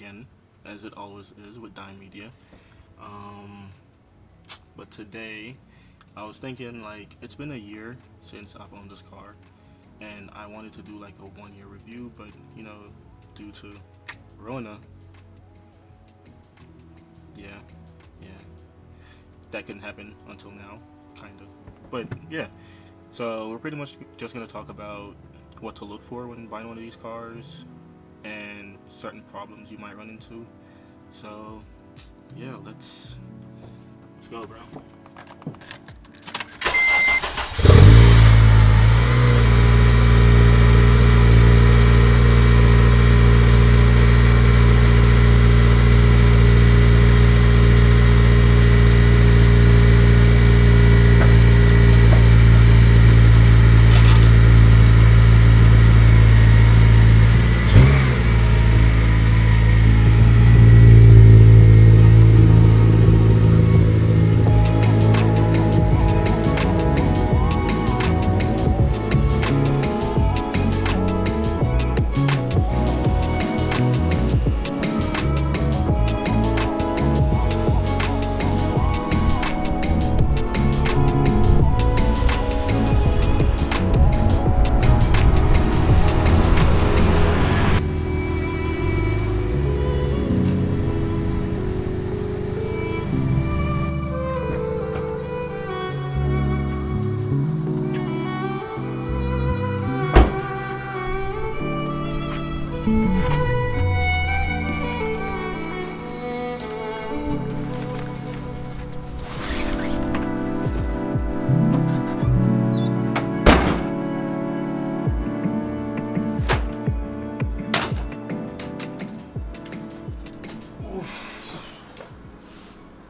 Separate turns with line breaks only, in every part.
again, as it always is with Dime Media. Um, but today, I was thinking like it's been a year since I've owned this car, and I wanted to do like a 1 year review, but due to Rona, yeah, yeah, that couldn't happen until now, kind of. But yeah, so we're pretty much just gonna talk about what to look for when buying one of these cars and certain problems you might run into. So yeah, let's go, bro.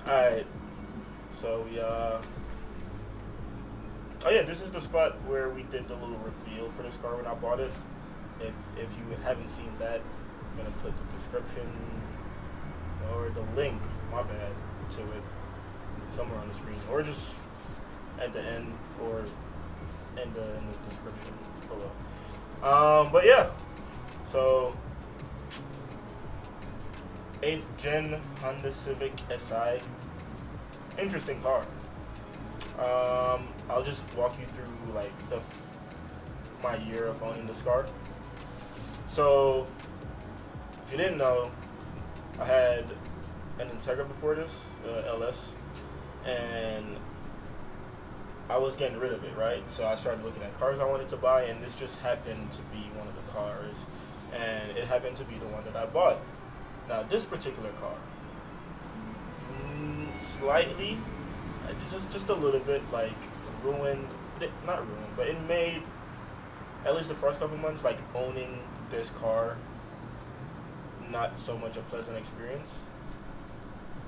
Alright, so oh yeah, this is the spot where we did the little reveal for this car when I bought it. If you haven't seen that, I'm gonna put the description or the link, my bad, to it somewhere on the screen, or just at the end, or in the description below. But yeah, so 8th gen Honda Civic Si. Interesting car. I'll just walk you through like my year of owning this car. So, if you didn't know, I had an Integra before this, LS, and I was getting rid of it, right? So I started looking at cars I wanted to buy, and this just happened to be one of the cars, and it happened to be the one that I bought. Now, this particular car, slightly, just a little bit, like, ruined, not ruined, but it made, at least the first couple months, like, owning this car not so much a pleasant experience,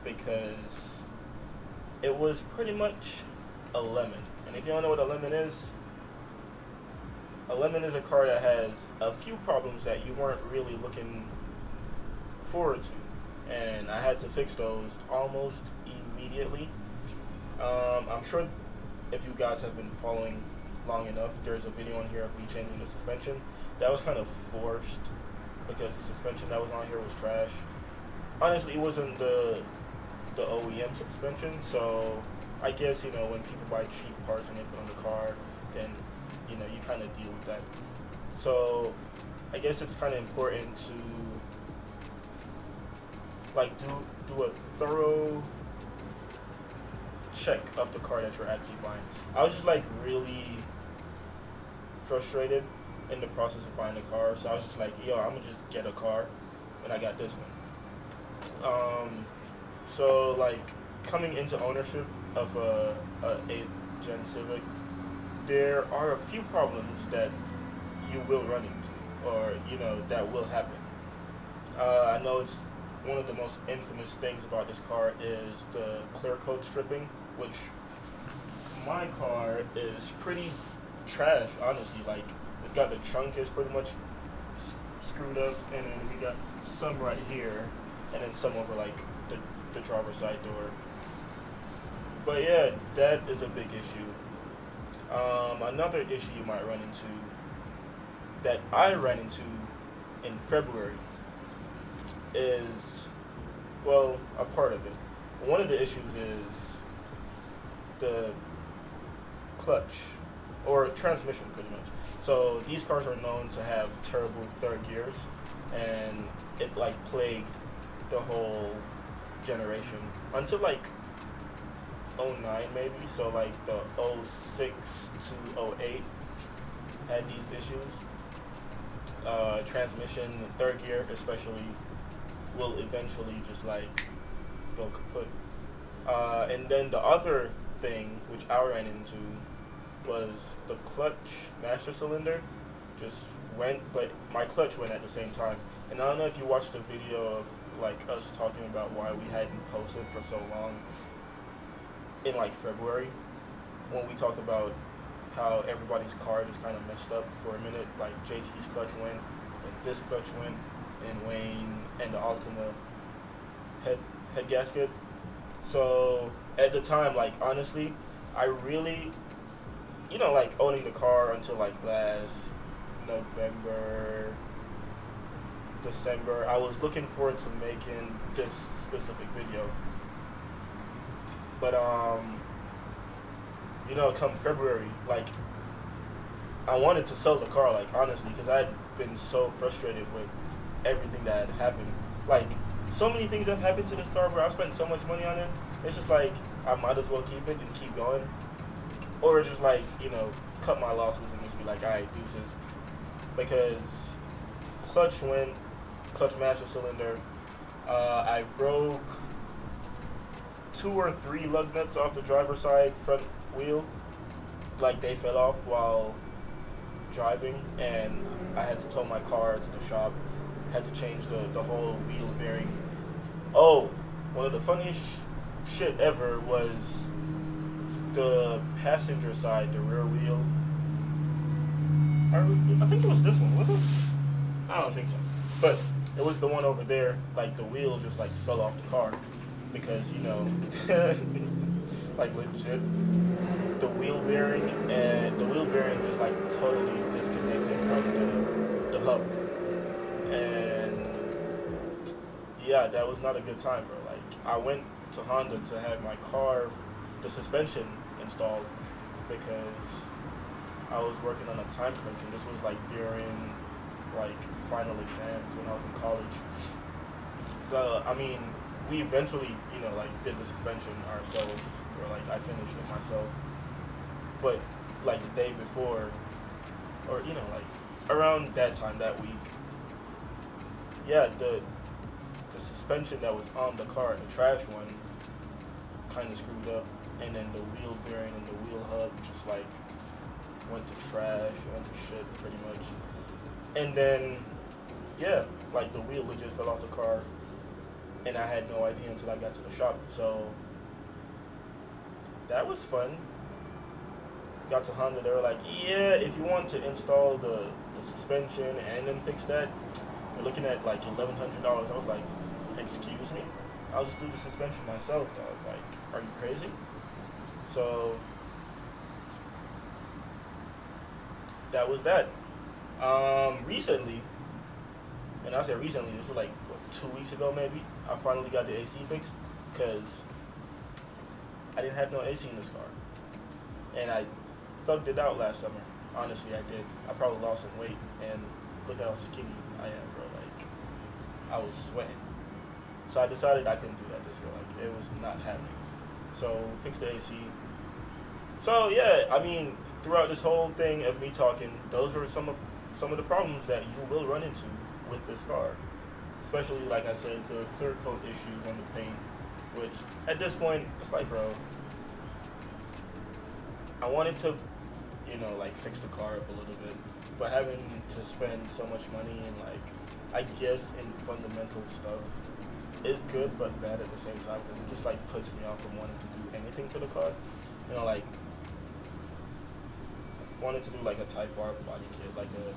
because it was pretty much a lemon. And if you don't know what a lemon is a car that has a few problems that you weren't really looking forward to, and I had to fix those almost immediately. I'm sure if you guys have been following long enough, there's a video on here of me changing the suspension. That was kind of forced because the suspension that was on here was trash. Honestly, it wasn't the OEM suspension, so I guess, when people buy cheap parts and they put on the car, then, you kind of deal with that. So I guess it's kind of important to, like, do a thorough check of the car that you're actually buying. I was just, like, really frustrated in the process of buying the car, so I was just like, I'm gonna just get a car, and I got this one. So, like, coming into ownership of a 8th gen Civic, there are a few problems that you will run into, or that will happen. I know it's one of the most infamous things about this car is the clear coat stripping, which my car is pretty trash, honestly. Like, it's got the trunk is pretty much screwed up, and then we got some right here, and then some over like the driver's side door. But yeah, that is a big issue. Another issue you might run into, that I ran into in February, is, well, a part of it. One of the issues is the clutch or transmission, pretty much. So these cars are known to have terrible third gears, and it like plagued the whole generation until like '09 maybe. So like the '06 to '08 had these issues. Transmission, third gear especially, will eventually just like go kaput. And then the other thing which I ran into was the clutch master cylinder just went, but my clutch went at the same time. And I don't know if you watched the video of like us talking about why we hadn't posted for so long in like February, when we talked about how everybody's car just kind of messed up for a minute. Like JT's clutch went, and this clutch went, and Wayne and the Altima head gasket. So at the time, like honestly, I really, like owning the car until like last November, December, I was looking forward to making this specific video. But come February, like I wanted to sell the car, like honestly, because I had been so frustrated with everything that had happened. Like so many things have happened to this car, bro. I spent so much money on it. It's just like I might as well keep it and keep going, or just like cut my losses and just be like, alright, deuces. Because clutch went, clutch master cylinder. I broke 2 or 3 lug nuts off the driver's side front wheel. Like they fell off while driving, and I had to tow my car to the shop. Had to change the whole wheel bearing. Oh, one of the funniest shit ever was the passenger side, the rear wheel. I think it was this one, was it? I don't think so. But it was the one over there, like the wheel just like fell off the car. Because, like legit, the wheel bearing just like totally disconnected from the hub. And yeah, that was not a good time, bro. Like I went to Honda to have my car, the suspension installed, because I was working on a time crunch, and this was like during like final exams when I was in college. So I mean, we eventually did the suspension ourselves, or like I finished it myself. But like the day before, or like around that time that week, yeah, the suspension that was on the car, the trash one, kind of screwed up, and then the wheel bearing and the wheel hub just like went to trash, went to shit pretty much. And then yeah, like the wheel legit fell off the car, and I had no idea until I got to the shop. So that was fun. Got to Honda, they were like, yeah, if you want to install the suspension and then fix that, you're looking at like $1,100. I was like, excuse me? I'll just do the suspension myself, dog. Like, are you crazy? So that was that. Recently, and I said recently, this was like 2 weeks ago maybe, I finally got the AC fixed, because I didn't have no AC in this car. And I thugged it out last summer. Honestly, I did. I probably lost some weight, and look how skinny I am, bro. Like, I was sweating. So I decided I couldn't do that this year. Like, it was not happening. So, fixed the AC. So, yeah, I mean, throughout this whole thing of me talking, those are some of the problems that you will run into with this car. Especially, like I said, the clear coat issues on the paint, which at this point, it's like, bro, I wanted to, like fix the car up a little bit, but having to spend so much money and like, I guess in fundamental stuff is good but bad at the same time, because it just like puts me off from wanting to do anything to the car. Like wanted to do like a Type R body kit, like a,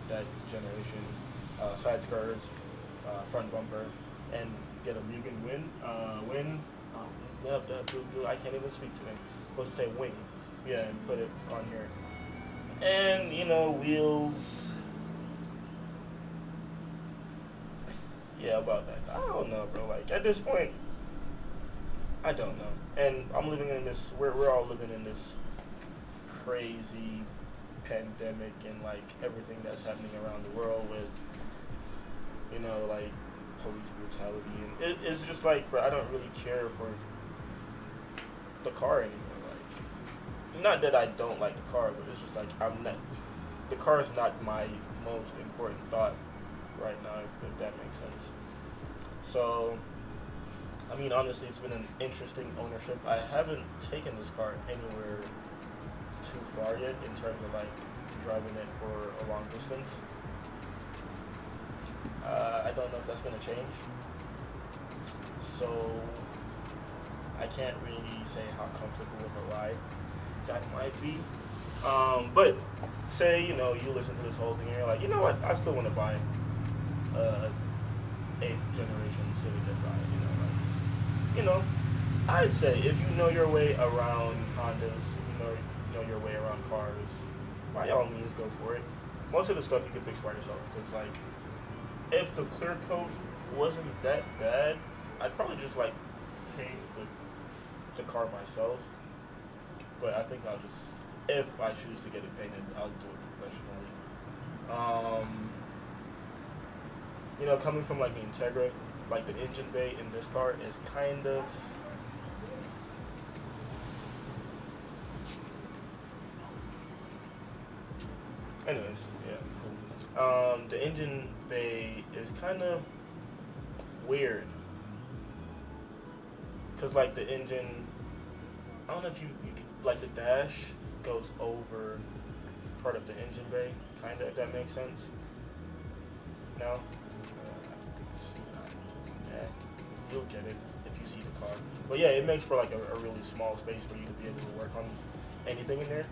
that generation, side skirts, front bumper, and get a Mugen win. I can't even speak today. Supposed to say wing, yeah, and put it on here. And wheels. yeah, about that. I don't know, bro. Like at this point, I don't know. And I'm living in this. We're all living in this crazy pandemic and like everything that's happening around the world with like police brutality and it's just like, bro, I don't really care for the car anymore. Like, not that I don't like the car, but it's just like the car is not my most important thought right now, if that makes sense. So, I mean, honestly, it's been an interesting ownership. I haven't taken this car anywhere too far yet in terms of like driving it for a long distance. I don't know if that's going to change. So, I can't really say how comfortable of a ride that might be. But say, you listen to this whole thing and you're like, you know what, I still want to buy 8th generation Civic Si, I'd say if you know your way around Hondas, if you know your way around cars, by all means go for it. Most of the stuff you can fix by yourself, because like, if the clear coat wasn't that bad, I'd probably just like paint the car myself. But I think I'll just, if I choose to get it painted, I'll do it professionally. Coming from like the Integra, like the engine bay in this car is kind of anyways, yeah, cool. The engine bay is kind of weird because like the engine, I don't know if you could, like the dash goes over part of the engine bay, kind of, if that makes sense. No? I think it's not. Yeah, you'll get it if you see the car. But yeah, it makes for like a really small space for you to be able to work on anything in there,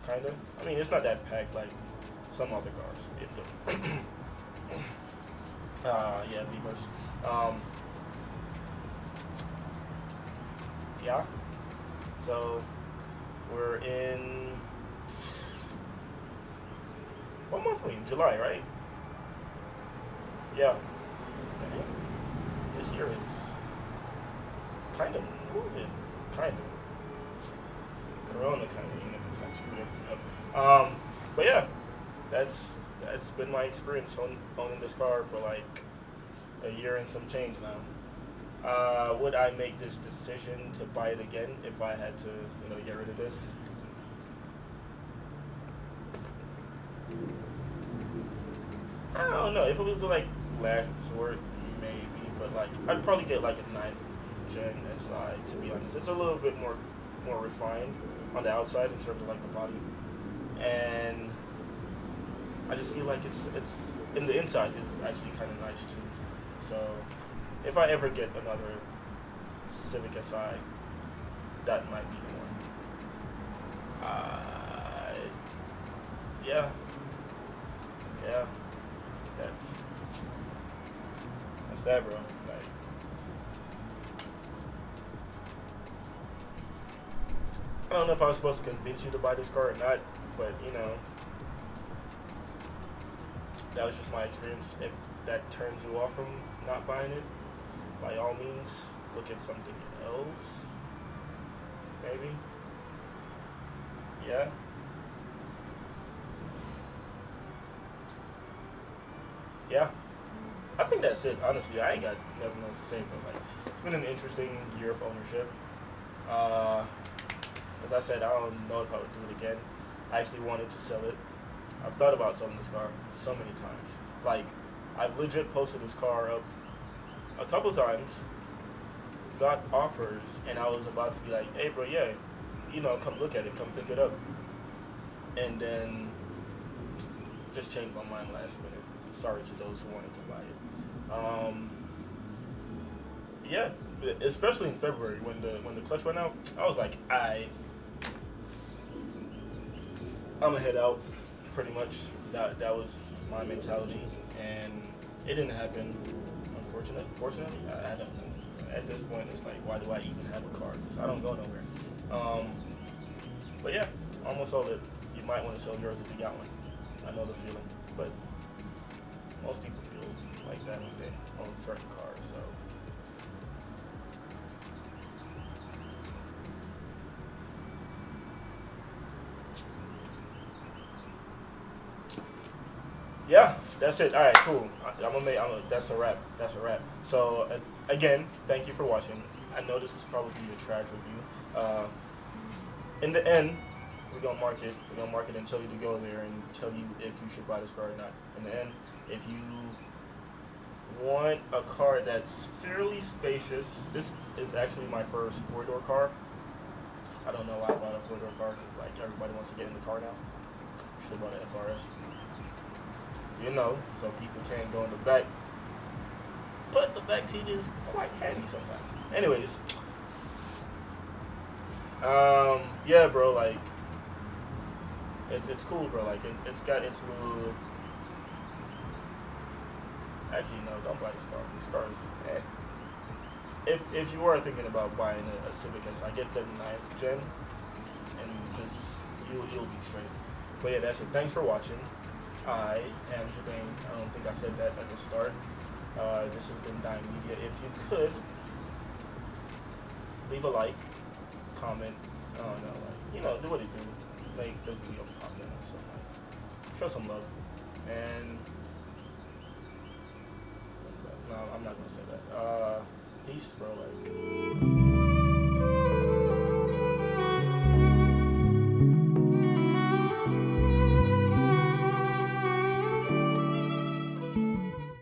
kind of. I mean, it's not that packed like some other cars. Yeah, Beamers. Yeah. So we're in, what month are we in? July, right? Yeah. Dang. This year is kind of moving. Kind of. Corona kind of, it's like screwed up. But yeah, that's been my experience owning this car for like a year and some change now. Would I make this decision to buy it again if I had to, get rid of this? I don't know. If it was like last resort, maybe. But like, I'd probably get like a 9th gen SI, to be honest. It's a little bit more refined on the outside in terms of like the body, and I just feel like it's in the inside is actually kind of nice too. So if I ever get another Civic Si, that might be the one. Yeah, that's that, bro. Like, I don't know if I was supposed to convince you to buy this car or not, but that was just my experience. If that turns you off from not buying it, by all means, look at something else. Maybe. Yeah. Yeah. I think that's it. Honestly, I ain't got nothing else to say, but like, it's been an interesting year of ownership. As I said, I don't know if I would do it again. I actually wanted to sell it. I've thought about selling this car so many times. Like, I've legit posted this car up a couple times, got offers, and I was about to be like, hey bro, yeah, come look at it, come pick it up. And then just changed my mind last minute. Sorry to those who wanted to buy it. Yeah, especially in February when the clutch went out, I was like, I'm gonna head out. Pretty much, that was my mentality, and it didn't happen. Fortunately, I don't. At this point, it's like, why do I even have a car? Because I don't go nowhere. But yeah, almost sold it. You might want to sell yours if you got one. I know the feeling, but most people feel like that when they own certain cars. So. Yeah, that's it. All right, cool. That's a wrap. That's a wrap. So again, thank you for watching. I know this is probably a trash review. In the end, we're gonna mark it. We're gonna mark it and tell you to go there and tell you if you should buy this car or not. In the end, if you want a car that's fairly spacious, this is actually my first four-door car. I don't know why I bought a four-door car because like everybody wants to get in the car now. Should have bought an FRS. You know, so people can't go in the back. But the back seat is quite heavy sometimes. Anyways, yeah, bro, like it's cool, bro. Like it's got its little. Actually, no, don't buy this car. This car is If you are thinking about buying a Civic, I get the 9th gen, and just you'll be straight. But yeah, that's it. Thanks for watching. I am Jabane. I don't think I said that at the start. This has been Dime Media. If you could leave a like, comment, I don't know, like, do what you do. Make the video popular and stuff like. Show some love. And no, I'm not gonna say that. Peace, bro. Like.